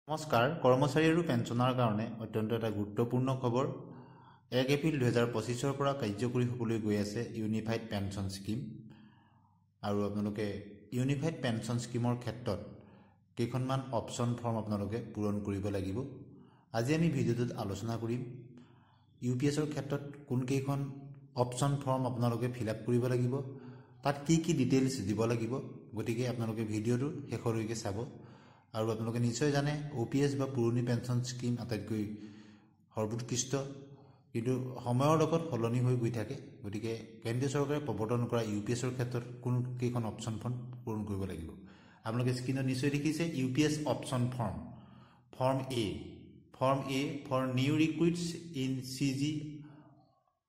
নমস্কাৰ কৰ্মচাৰী আৰু পেঞ্চনৰ কাৰণে অত্যন্ত এটা গুৰুত্বপূৰ্ণ খবৰ 1 এপ্ৰিল 2025 পৰা কাৰ্যকৰী হ'বলৈ গৈ আছে ইউনিফাইড পেঞ্চন স্কিম আৰু আপোনালোকে ইউনিফাইড পেঞ্চন স্কিমৰ ক্ষেত্ৰত কেইখনমান অপচন ফৰ্ম আপোনালোকে পূৰণ কৰিব লাগিব। আজি আমি ভিডিঅ'টোত আলোচনা কৰিম ইউপিএছৰ ক্ষেত্ৰত কোন কেইখন অপচন ফৰ্ম আপোনালোকে ফিল আপ কৰিব লাগিব, তাত কি কি ডিটেইলছ দিব লাগিব। গতিকে আপোনালোকে ভিডিঅ'টো শেষলৈকে চাব। আৰু আপোনালোকে নিশ্চয় জানে OPS বা পুৰণি পেঞ্চন স্কিম আটাইতকৈ সৰ্বোৎকৃষ্ট, কিন্তু সময়ৰ লগত সলনি হৈ গৈ থাকে। গতিকে কেন্দ্ৰীয় চৰকাৰে প্ৰৱৰ্তন কৰা ইউপিএছৰ ক্ষেত্ৰত কোন কেইখন অপচন ফৰ্ম পূৰণ কৰিব লাগিব আপোনালোকে স্ক্ৰীনত নিশ্চয় দেখিছে। UPS option form A for new recruits in CG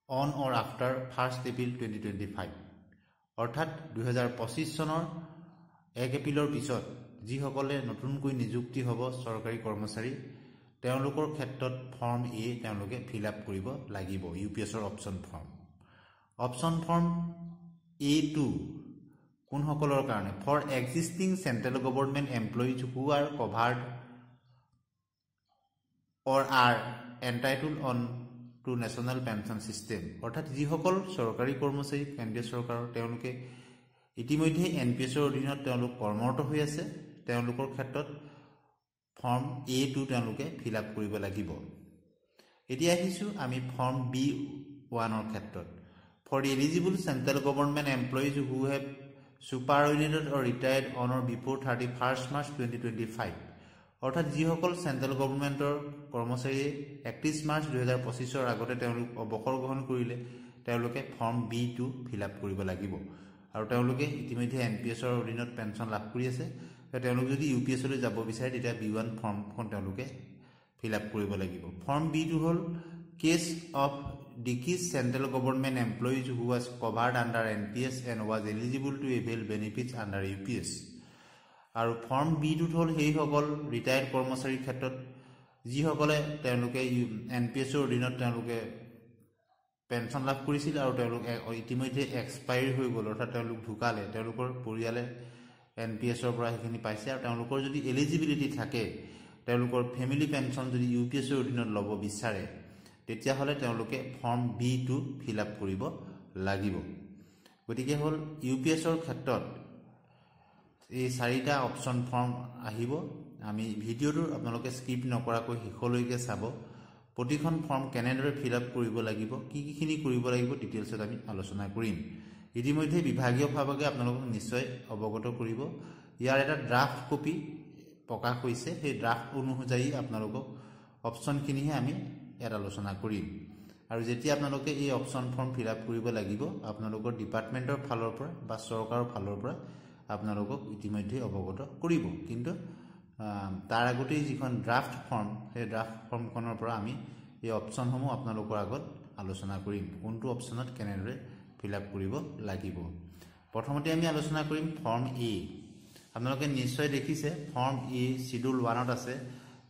on or after 1 April 2025, অৰ্থাৎ 2025 চনৰ 1 এপ্ৰিলৰ পিছত যিসকলে নতুনকৈ নিযুক্তি হ'ব চৰকাৰী কৰ্মচাৰী, তেওঁলোকৰ ক্ষেত্ৰত ফৰ্ম এ তেওঁলোকে ফিল আপ কৰিব লাগিব। ইউপিএছৰ অপচন ফৰ্ম A2 কোনসকলৰ কাৰণে? For existing central government employees who are covered or are entitled on to national pension system, অৰ্থাৎ যিসকল চৰকাৰী কৰ্মচাৰী কেন্দ্ৰীয় চৰকাৰৰ তেওঁলোকে ইতিমধ্যে NPSৰ অধীনত তেওঁলোক কৰ্মৰত হৈ আছে, তেওঁলোকৰ ক্ষেত্ৰত ফৰ্ম A2 তেওঁলোকে ফিল আপ কৰিব লাগিব। এতিয়া আহিছোঁ আমি ফৰ্ম B1ৰ ক্ষেত্ৰত। For the eligible central government employees who have superannuated or retired on or before 31 March 2025, অৰ্থাৎ যিসকল চেণ্ট্ৰেল গভৰ্ণমেণ্টৰ কৰ্মচাৰীয়ে 31 মাৰ্চ 2025ৰ আগতে তেওঁলোক অৱসৰ গ্ৰহণ কৰিলে, তেওঁলোকে ফৰ্ম B2 ফিল আপ কৰিব লাগিব। আৰু তেওঁলোকে ইতিমধ্যে NPSৰ অধীনত পেঞ্চন লাভ কৰি আছে, তেওঁলোক যদি UPSলৈ যাব বিচাৰে তেতিয়া B1 ফৰ্মখন তেওঁলোকে ফিল আপ কৰিব লাগিব। ফৰ্ম B2 হ'ল কেছ অফ ডিকিজ central government employees who was covered under NPS and was eligible to avail benefits under UPS। আৰু ফৰ্ম B2 হ'ল সেইসকল ৰিটায়াৰ্ড কৰ্মচাৰীৰ ক্ষেত্ৰত যিসকলে তেওঁলোকে NPSৰ অধীনত তেওঁলোকে পেঞ্চন লাভ কৰিছিল আৰু তেওঁলোক ইতিমধ্যে এক্সপায়াৰী হৈ গ'ল, অৰ্থাৎ তেওঁলোক ঢুকালে, তেওঁলোকৰ পৰিয়ালে NPSৰ পৰা সেইখিনি পাইছে আৰু তেওঁলোকৰ যদি এলিজিবিলিটি থাকে, তেওঁলোকৰ ফেমিলি পেঞ্চন যদি UPSৰ অধীনত ল'ব বিচাৰে, তেতিয়াহ'লে তেওঁলোকে ফৰ্ম B2 ফিল আপ কৰিব লাগিব। গতিকে হ'ল UPSৰ ক্ষেত্ৰত এই 4টা অপচন ফৰ্ম আহিব। আমি ভিডিঅ'টো আপোনালোকে স্কিপ নকৰাকৈ শেষলৈকে চাব। প্ৰতিখন ফৰ্ম কেনেদৰে ফিল আপ কৰিব লাগিব, কিখিনি কৰিব লাগিব ডিটেইলছত আমি আলোচনা কৰিম। ইতিমধ্যে বিভাগীয়ভাৱে আপোনালোকক নিশ্চয় অৱগত কৰিব। ইয়াৰ এটা ড্ৰাফ্ট কপি প্ৰকাশ হৈছে, সেই ড্ৰাফ্ট অনুযায়ী আপোনালোকক অপচনখিনিহে আমি ইয়াত আলোচনা কৰিম। আৰু যেতিয়া আপোনালোকে এই অপচন ফৰ্ম ফিল আপ কৰিব লাগিব, আপোনালোকৰ ডিপাৰ্টমেণ্টৰ ফালৰ পৰা বা চৰকাৰৰ ফালৰ পৰা আপোনালোকক ইতিমধ্যে অৱগত কৰিব। কিন্তু তাৰ আগতেই যিখন ড্ৰাফ্ট ফৰ্ম, সেই ড্ৰাফ্ট ফৰ্মখনৰ পৰা আমি এই অপচনসমূহ আপোনালোকৰ আগত আলোচনা কৰিম, কোনটো অপচনত কেনেদৰে ফিল আপ কৰিব লাগিব। প্ৰথমতে আমি আলোচনা কৰিম ফৰ্ম এ। আপোনালোকে নিশ্চয় দেখিছে ফৰ্ম এ চিডিউল 1ত আছে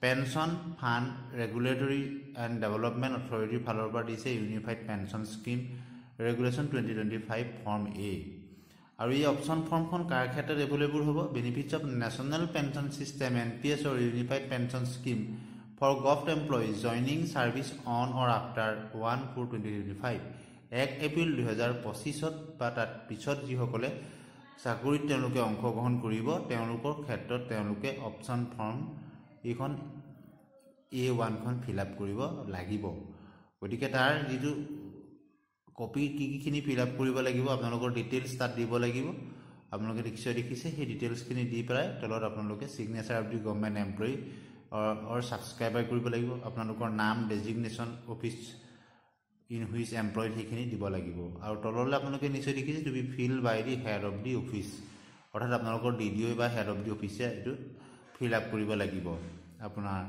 pension fund regulatory and development অথৰিটিৰ ফালৰ পৰা দিছে unified pension scheme regulation 2025 form A. আৰু এই অপচন ফৰ্মখন কাৰ ক্ষেত্ৰত এভেইলেবল হ'ব? Benefits of national pension system NPS or unified pension scheme for government employees joining service on or after 1/4/2025, 1 April 2025 বা তাত পিছত যিসকলে চাকৰিত তেওঁলোকে অংশগ্ৰহণ কৰিব, তেওঁলোকৰ ক্ষেত্ৰত তেওঁলোকে অপচন ফৰ্ম এইখন A1খন ফিল আপ কৰিব লাগিব। গতিকে তাৰ যিটো কপি কিখিনি ফিল আপ কৰিব লাগিব, আপোনালোকৰ ডিটেইলছ তাত দিব লাগিব। আপোনালোকে নিশ্চয় দেখিছে, সেই ডিটেইলছখিনি দি পেলাই তলত আপোনালোকে signature of the government employee or subscriber কৰিব লাগিব। আপোনালোকৰ নাম, designation, office in which employed সেইখিনি দিব লাগিব। আৰু তললৈ আপোনালোকে নিশ্চয় দেখিছে to be fill by the head of the office, অৰ্থাৎ আপোনালোকৰ DDO বা হেড অফ দি অফিচে এইটো ফিল আপ কৰিব লাগিব। আপোনাৰ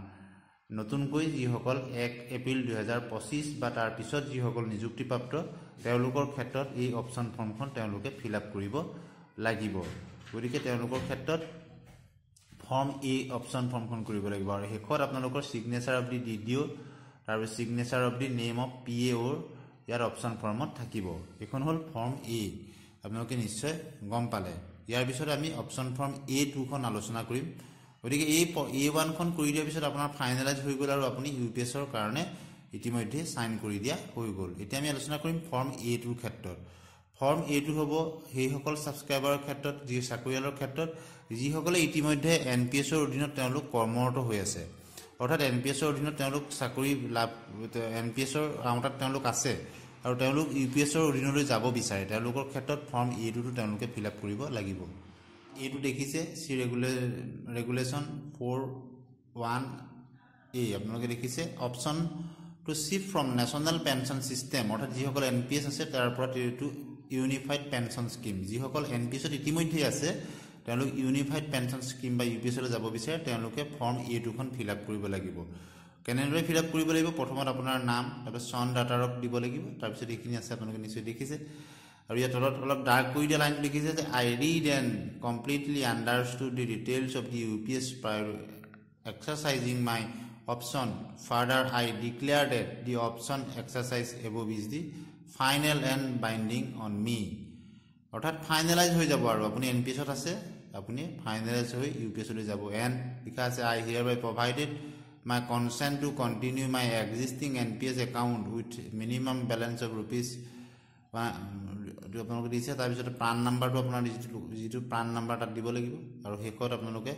নতুনকৈ যিসকল 1 এপ্ৰিল 2025 বা তাৰ পিছত যিসকল নিযুক্তিপ্ৰাপ্ত, তেওঁলোকৰ ক্ষেত্ৰত এই অপচন ফৰ্মখন তেওঁলোকে ফিল আপ কৰিব লাগিব। গতিকে তেওঁলোকৰ ক্ষেত্ৰত ফৰ্ম এ অপচন ফৰ্মখন কৰিব লাগিব। আৰু শেষত আপোনালোকৰ ছিগনেচাৰ অফ দি DDO, তাৰপিছত signature of the name of PAO year option ফৰ্মত থাকিব। এইখন হ'ল ফৰ্ম এ, আপোনালোকে নিশ্চয় গম পালে। ইয়াৰ পিছত আমি অপচন ফৰ্ম A2খন আলোচনা কৰিম। গতিকে এই A1 খন কৰি দিয়াৰ পিছত আপোনাৰ ফাইনেলাইজ হৈ গ'ল আৰু আপুনি ইউপিএছৰ কাৰণে ইতিমধ্যে সাইন কৰি দিয়া হৈ গ'ল। এতিয়া আমি আলোচনা কৰিম ফৰ্ম A2 ক্ষেত্ৰত। ফৰ্ম A2 হ'ব সেইসকল ছাবস্ক্ৰাইবাৰৰ ক্ষেত্ৰত যি চাকৰিয়ালৰ ক্ষেত্ৰত যিসকলে ইতিমধ্যে এনপিএছৰ অধীনত তেওঁলোক কৰ্মৰত হৈ আছে, অৰ্থাৎ এনপিএছৰ অধীনত তেওঁলোক চাকৰি লাভ এনপিএছৰ আওতাত তেওঁলোক আছে আৰু তেওঁলোক ইউপিএছৰ অধীনলৈ যাব বিচাৰে, তেওঁলোকৰ ক্ষেত্ৰত ফৰ্ম A2টো তেওঁলোকে ফিল আপ কৰিব লাগিব। এইটো দেখিছে চি ৰেগুলেশ্যন 4(1)A আপোনালোকে দেখিছে option to shift from national pension system, অৰ্থাৎ যিসকল এনপিএছ আছে তাৰ পৰা এইটো ইউনিফাইড পেঞ্চন স্কিম, যিসকল এনপিএছত ইতিমধ্যে আছে তেওঁলোক ইউনিফাইড পেঞ্চন স্কিম বা ইউপিএছলৈ যাব বিচাৰে তেওঁলোকে ফৰ্ম A2খন ফিল আপ কৰিব লাগিব। কেনেদৰে ফিল আপ কৰিব লাগিব? প্ৰথমত আপোনাৰ নাম, তাৰপিছত চন ডাটাৰক দিব লাগিব, তাৰপিছত এইখিনি আছে আপোনালোকে নিশ্চয় দেখিছে। আৰু ইয়াত তলত অলপ ডাৰ্ক কৰি দিয়া লাইনটো লিখিছে যে I read and completely understood the details of the UPS prior exercising my option further I declare that the option exercise above is the final and binding on me, অৰ্থাৎ ফাইনেলাইজ হৈ যাব আৰু আপুনি এনপিএছত আছে আপুনি ফাইনেলাইজ হৈ ইউপিএছলৈ যাব। And লিখা আছে I hereby provided my consent to continue my existing NPS account with minimum balance of rupees আপোনালোকে দিছে। তাৰপিছত প্ৰাণ নাম্বাৰটো আপোনাৰ যিটো প্ৰাণ নাম্বাৰ তাত দিব লাগিব আৰু শেষত আপোনালোকে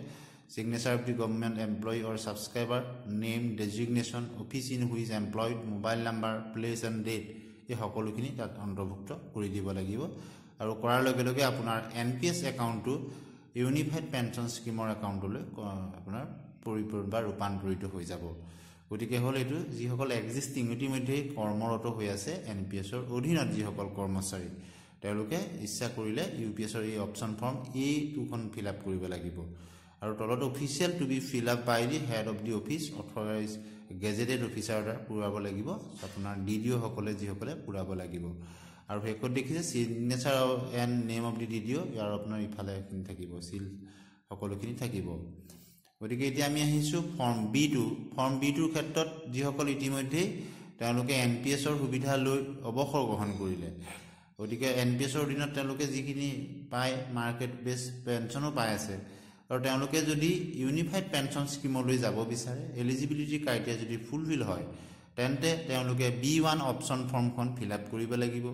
signature of the government employee or subscriber, name, designation, office in which employed, mobile number, place and date এই সকলোখিনি তাত অন্তৰ্ভুক্ত কৰি দিব লাগিব। আৰু কৰাৰ লগে লগে আপোনাৰ এনপিএছ একাউণ্টটো ইউনিফাইড পেঞ্চন স্কিমৰ একাউণ্টলৈ আপোনাৰ পৰিপূৰণ বা ৰূপান্তৰিত হৈ যাব। গতিকে হ'ল এইটো যিসকল এক্সিষ্টিং ইতিমধ্যেই কৰ্মৰত হৈ আছে এনপিএছৰ অধীনত যিসকল কৰ্মচাৰী তেওঁলোকে ইচ্ছা কৰিলে ইউপিএছৰ এই অপশ্যন ফৰ্ম A2খন ফিল আপ কৰিব লাগিব। আৰু তলত official to be fill up by the head of the office authorise gazetted officer দ্বাৰা পূৰাব লাগিব, আপোনাৰ DDO সকলে যিসকলে পূৰাব লাগিব। আৰু শেষত দেখিছে signature and name of the DDO, ইয়াৰ আপোনাৰ ইফালে এইখিনি থাকিব, চিল সকলোখিনি থাকিব। গতিকে এতিয়া আমি আহিছোঁ ফৰ্ম B2। ফৰ্ম B2ৰ ক্ষেত্ৰত যিসকল ইতিমধ্যেই তেওঁলোকে এনপিএছৰ সুবিধা লৈ অৱসৰ গ্ৰহণ কৰিলে, গতিকে এনপিএছৰ অধীনত তেওঁলোকে যিখিনি পায় মাৰ্কেট বেছ পেঞ্চনো পাই আছে আৰু তেওঁলোকে যদি ইউনিফাইড পেঞ্চন স্কিমলৈ যাব বিচাৰে, এলিজিবিলিটি ক্ৰাইটেৰিয়া যদি ফুলফিল হয় তেন্তে তেওঁলোকে B1 অপশ্যন ফৰ্মখন ফিল আপ কৰিব লাগিব।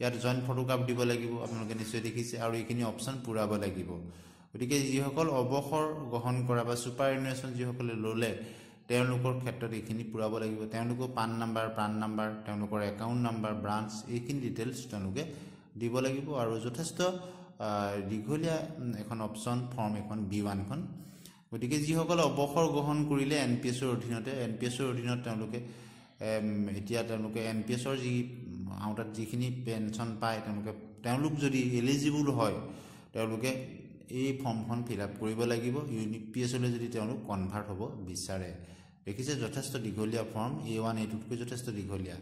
ইয়াত জইণ্ট ফটোগ্ৰাফ দিব লাগিব, আপোনালোকে নিশ্চয় দেখিছে, আৰু এইখিনি অপশ্যন পূৰাব লাগিব। গতিকে যিসকল অৱসৰ গ্ৰহণ কৰা বা ছুপাৰ এনুৱেশ্যন যিসকলে ল'লে তেওঁলোকৰ ক্ষেত্ৰত এইখিনি পূৰাব লাগিব। তেওঁলোকৰ পান নাম্বাৰ, প্ৰাণ নাম্বাৰ, তেওঁলোকৰ একাউণ্ট নাম্বাৰ, ব্ৰাঞ্চ এইখিনি ডিটেইলছ তেওঁলোকে দিব লাগিব। আৰু যথেষ্ট দীঘলীয়া এখন অপশ্যন ফৰ্ম এখন B1খন। গতিকে যিসকলে অৱসৰ গ্ৰহণ কৰিলে এনপিএছৰ অধীনতে, এনপিএছৰ অধীনত তেওঁলোকে এতিয়া তেওঁলোকে এনপিএছৰ যি আওতাত যিখিনি পেঞ্চন পায় তেওঁলোক যদি এলিজিবল হয় তেওঁলোকে এই ফৰ্মখন ফিল আপ কৰিব লাগিব ইউপিএছলৈ যদি তেওঁলোক কনভাৰ্ট হ'ব বিচাৰে। দেখিছে যথেষ্ট দীঘলীয়া ফৰ্ম, A1 A2তকৈ যথেষ্ট দীঘলীয়া।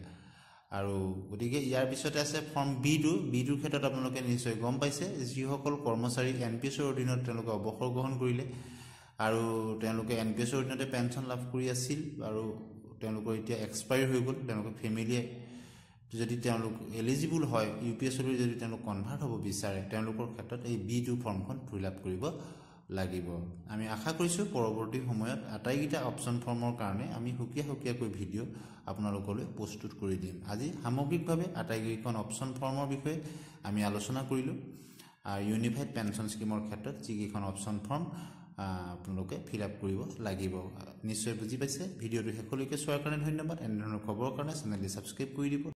আৰু গতিকে ইয়াৰ পিছতে আছে ফৰ্ম B2। B2ৰ ক্ষেত্ৰত আপোনালোকে নিশ্চয় গম পাইছে যিসকল কৰ্মচাৰী এনপিএছৰ অধীনত তেওঁলোকে অৱসৰ গ্ৰহণ কৰিলে আৰু তেওঁলোকে এনপিএছৰ অধীনতে পেঞ্চন লাভ কৰি আছিল আৰু তেওঁলোকৰ এতিয়া এক্সপায়াৰ হৈ গ'ল, তেওঁলোকৰ ফেমিলিয়ে যদি তেওঁলোক এলিজিবল হয় ইউপিএছলৈ যদি তেওঁলোক কনভাৰ্ট হ'ব বিচাৰে তেওঁলোকৰ ক্ষেত্ৰত এই B2 ফৰ্মখন ফিল আপ কৰিব লাগিব। আমি আশা কৰিছোঁ পৰৱৰ্তী সময়ত আটাইকেইটা অপশ্যন ফৰ্মৰ কাৰণে আমি সুকীয়াকৈ ভিডিঅ' আপোনালোকলৈ প্ৰস্তুত কৰি দিম। আজি সামগ্ৰিকভাৱে আটাইকেইখন অপশ্যন ফৰ্মৰ বিষয়ে আমি আলোচনা কৰিলোঁ। ইউনিফাইড পেঞ্চন স্কিমৰ ক্ষেত্ৰত যিকেইখন অপশ্যন ফৰ্ম আপোনালোকে ফিল আপ কৰিব লাগিব। নিশ্চয় বুজি পাইছে। ভিডিঅ'টো শেষলৈকে চোৱাৰ কাৰণে ধন্যবাদ। এনেধৰণৰ খবৰৰ কাৰণে চেনেলটি ছাবস্ক্ৰাইব কৰি দিব।